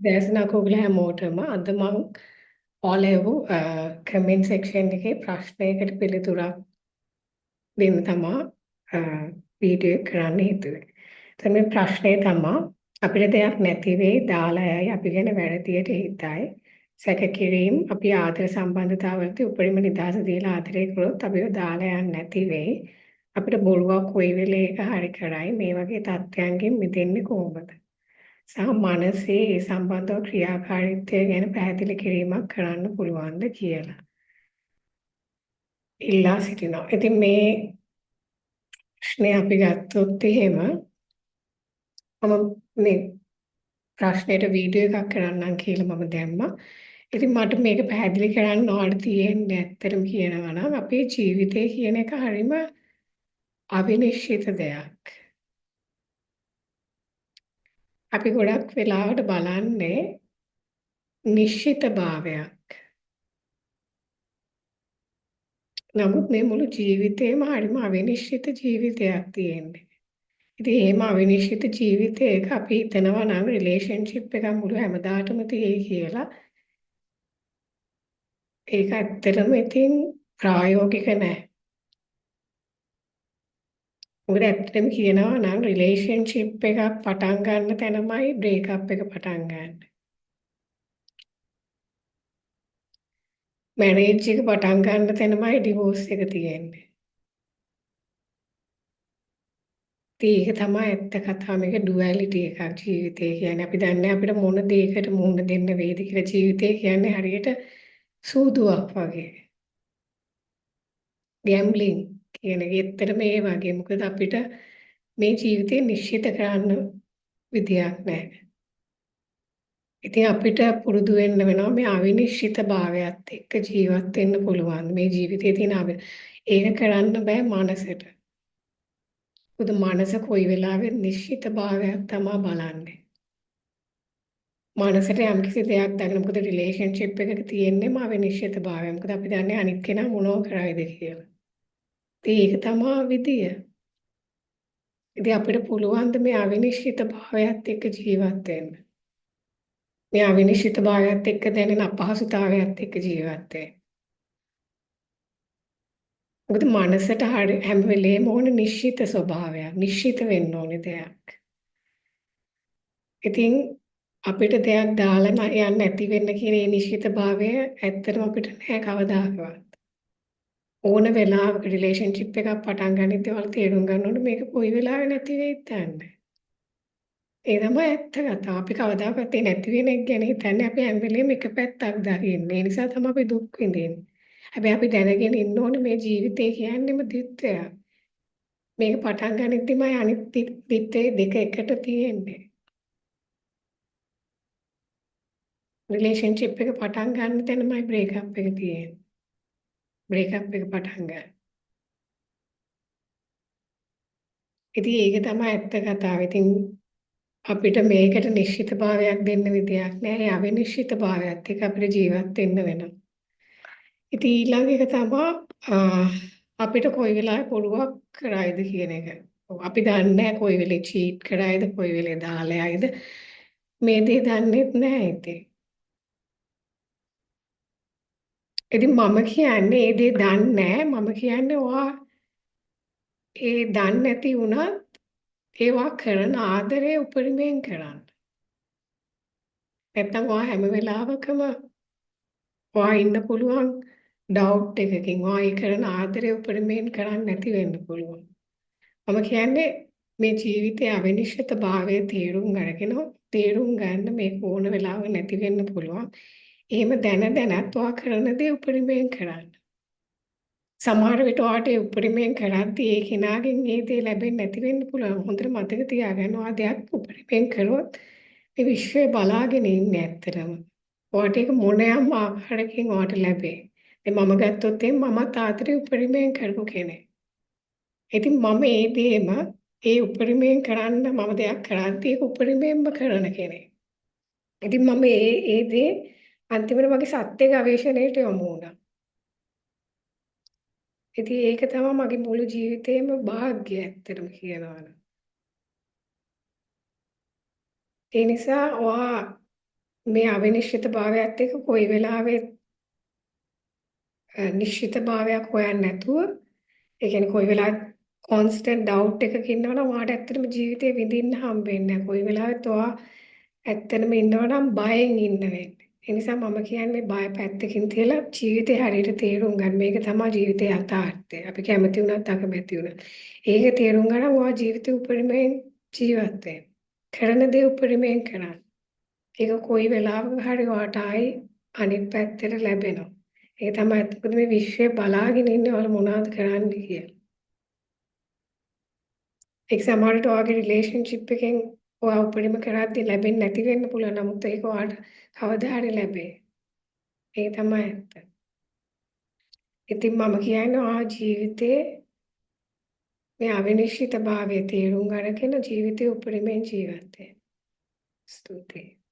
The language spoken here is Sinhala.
දැසනක ඔයගොල්ලෝ හැමෝටම අද මම ඔලෙව් කමෙන්ට් සෙක්ෂන් එකේ ප්‍රශ්නයකට පිළිතුරක් දෙන්න තමයි වීඩියෝ එක කරන්න හිතුවේ. එතන මේ ප්‍රශ්නේ තමයි අපිට දෙයක් නැති වෙයි දාලා යයි අපි ගැන වැරදියට හිතයි. සැකකිරීම අපි ආදර සම්බන්ධතාවලදී උපරිම නිදහස දීලා ආදරය කළොත් අපිව දාලා යන්නේ නැති වෙයි. අපිට බොරුවක් කොයි වෙලේ එක හරි කරයි මේ වගේ තත්ත්වයන්ගෙන් මිදෙන්නේ කොහොමද? සහ මනසේ ඒ සම්බන්ධව ක්‍රියාකාරීත්වය ගැන පැහැදිලි කිරීමක් කරන්න පුළුවන්ද කියලා ඉල්ලා සිටිනවා. ඉතින් මේ ප්‍රශ්නේ අපි ගත්තොත් එහෙම මම මේ ප්‍රශ්නෙට වීඩියෝ එකක් කරන්නම් කියලා මම දැම්මා. ඉතින් මට මේක පැහැදිලි කරන්න ඕන තියෙන්නේ ඇත්තටම කියනවා නම් අපේ ජීවිතය කියන එක හරීම අවිනිශ්චිත දෙයක්. අපි ගොඩක් වෙලාවට බලන්නේ නිශ්චිතභාවයක්. නමුත් මේ මුළු ජීවිතේම හරිම අවිනිශ්චිත ජීවිතයක් තියෙන්නේ. ඉතින් එහෙම අවිනිශ්චිත ජීවිතයක අපි හිතනවා නම් රිලේෂන්ෂිප් එකක් මුළු හැමදාටම තියෙයි කියලා. ඒක ඇත්තටම ඉතින් ප්‍රායෝගික නැහැ. මොකද ඇත්තටම කියනවා නම් රිලේෂන්ෂිප් එකක් පටන් ගන්න තැනමයි බ්‍රේක් අප් එක පටන් ගන්න. මැරේජ් එක පටන් ගන්න තැනමයි ඩිවෝර්ස් එක තියෙන්නේ. ඒක තමයි ඇත්ත කතාව. මේක ඩුවැලිටි එකක් ජීවිතේ කියන්නේ. අපි දන්නේ අපිට මොන දෙයකට මුහුණ දෙන්න වේද කියලා. ජීවිතේ කියන්නේ හරියට සූදුවක් වගේ. ගැම්බ්ලින් කියන එක ඇත්තටම ඒ වගේ. මොකද අපිට මේ ජීවිතේ නිශ්චිත කරන්න විදියක් නැහැ. ඉතින් අපිට පුරුදු වෙන්න වෙනවා මේ අවිනිශ්චිත භාවයත් එක්ක ජීවත් වෙන්න පුළුවන්. මේ ජීවිතේ තියෙන ඒක කරන්න බෑ මනසට. මොකද මනස කොයි වෙලාවෙත් නිශ්චිත භාවයක් තමයි බලන්නේ. මනසට යම්කිසි දෙයක් දැනෙන මොකද රිලේෂන්ෂිප් එකක තියෙන්නේම අවිනිශ්චිත භාවය. මොකද අපි දන්නේ අනිත් කෙනා මොනව කරයිද කියලා. ඒක තමයි විදිය. ඉතින් අපිට පුළුවන් ද මේ අවිනිශ්චිත භාවයත් එක්ක ජීවත් වෙන්න. මේ අවිනිශ්චිත භාවයත් එක්ක දැනෙන අපහසුතාවයත් එක්ක ජීවත් වෙන්න. මොකද මනසට හැම වෙලේම ඕන නිශ්චිත ස්වභාවයක්, නිශ්චිත වෙන්න ඕනේ දෙයක්. ඉතින් අපිට දෙයක් දාලා යන්න නැති වෙන්න කියන මේ නිශ්චිත භාවය ඇත්තටම අපිට නෑ කවදාකවත්. ඕන වෙලාවක රිලේෂන්ෂිප් එකක් පටන් ගනිද්දී වල තේරුම් ගන්න ඕනේ මේක කොයි වෙලාවෙ නැති වෙයිද දන්නේ. ඒ තමයි ඇත්ත කතාව. අපි කවදාකවත් ඒ නැති වෙන එක ගැන හිතන්නේ අපි හැම වෙලේම එක පැත්තක් දකින්නේ. ඒ නිසා තමයි අපි දුක් විඳින්නේ. හැබැයි අපි දැනගෙන ඉන්න ඕනේ මේ ජීවිතය කියන්නේම ද්විත්වයක්. මේක පටන් ගනිද්දිමයි අනිත් ද්විත්වය දෙක එකට තියෙන්නේ. රිලේෂන්ෂිප් එක පටන් ගන්න තැනමයි බ්‍රේක් අප් එක තියෙන්නේ. බ්‍රේක් අප් එක පටන් ගන්න. ඉතින් ඒක තමයි ඇත්ත කතාව. ඉතින් අපිට මේකට නිශ්චිතභාවයක් දෙන්න විදියක් නැහැ. ඒ අවිනිශ්චිතභාවයත් එක්ක අපිට ජීවත් වෙන්න වෙනවා. ඉතින් ඊළඟ එක තමයි අපිට කොයි වෙලාවෙ පොරුවක් කරයිද කියන එක. අපි දන්නේ නැහැ කොයි වෙලේ චීට් කරයිද කොයි වෙලේ දාලා යයිද මේ දේ දන්නේ නැහැ ඉතින්. ඉතින් මම කියන්නේ ඒ දේ දන්නේ නැහැ. මම කියන්නේ ඔයා ඒ දන්නේ නැති වුණත් ඒවා කරන ආදරය උපරිමයෙන් කරන්න. නැත්තම් ඔයා හැම වෙලාවකම ඔයා ඉන්න පුළුවන් ඩවුට් එකකින්. ඔයා ඒ කරන ආදරය උපරිමයෙන් කරන්නේ නැති වෙන්න පුළුවන්. මම කියන්නේ මේ ජීවිතයේ අවිනිශ්චිතභාවය තේරුම් තේරුම් ගන්න මේක ඕන වෙලාවක නැති වෙන්න පුළුවන්. එහෙම දැනත් ඔයා කරන දේ උපරිමයෙන් කරන්න. සමහර විට ඔයාට ඒ උපරිමයෙන් කරද්දී ඒ කෙනාගෙන් ඒ දේ ලැබෙන්නේ නැති වෙන්න පුළුවන්. හොඳට මතක තියාගන්න ඔයා දෙයක් උපරිමයෙන් කරොත් මේ විශ්වය බලාගෙන ඉන්නේ ඇත්තටම. ඔයාට ඒක මොනෑම ආකාරයකින් ඔයාට ලැබේ. දැන් මම ගත්තොත් මමත් ආදරේ උපරිමයෙන් කරපු කෙනෙක්. ඉතින් මම ඒ දේම ඒ උපරිමයෙන් කරන්න මම දෙයක් කරද්දී ඒක උපරිමයෙන්ම කරන කෙනෙක්. ඉතින් මම ඒ දේ අන්තිමට මගේ සත්‍ය ගවේෂණයට යොමු වුණා. ඉතින් ඒක තමයි මගේ මුළු ජීවිතේම වාග්ය ඇත්තටම කියනවා නම්. ඒ නිසා ඔයා මේ අවිනිශ්චිතභාවයත් එක්ක කොයි වෙලාවෙ නිශ්චිතභාවයක් හොයන්නේ නැතුව ඒ කියන්නේ කොයි වෙලාවත් constant doubt එකක ඉන්නවනම් ඔයාට ඇත්තටම ජීවිතේ විඳින්න හම්බෙන්නේ නැහැ. කොයි වෙලාවෙත් ඔයා ඇත්තටම ඉන්නවනම් බයෙන් ඉන්න වෙන්නේ. ඒ නිසා මම කියන්නේ මේ බය පැත්තකින් තියලා ජීවිතේ හරියට තේරුම් ගන්න. මේක තමයි ජීවිතේ යථාර්ථය. අපි කැමති වුණත් අකමැති වුණත්. ඒක තේරුම් ගන්න ඔයා ජීවිතේ උපරිමයෙන් ජීවත් වෙන්න. කරන දේ උපරිමයෙන් කරන්න. ඒක කොයි වෙලාවක හරි ඔයාට ආයි අනිත් පැත්තට ලැබෙනවා. ඒක තමයි මොකද මේ විශ්වය බලාගෙන ඉන්නේ ඔයාලා මොනවද කරන්නේ කියලා. ඒක සමහරවිට ඔයාගේ රිලේෂන්ෂිප් එකෙන් ඔයා උපරිම කරද්දී ලැබෙන්නේ නැති වෙන්න පුළුවන්. නමුත් ඒක ඔයාට කවදා හරි ලැබේ. ඒක තමයි ඇත්ත. ඉතින් මම කියන්නේ ඔයා ජීවිතේ මේ අවිනිශ්චිතභාවය තේරුම් අරගෙන ජීවිතේ උපරිමයෙන් ජීවත් වෙන්න. ස්තුතියි.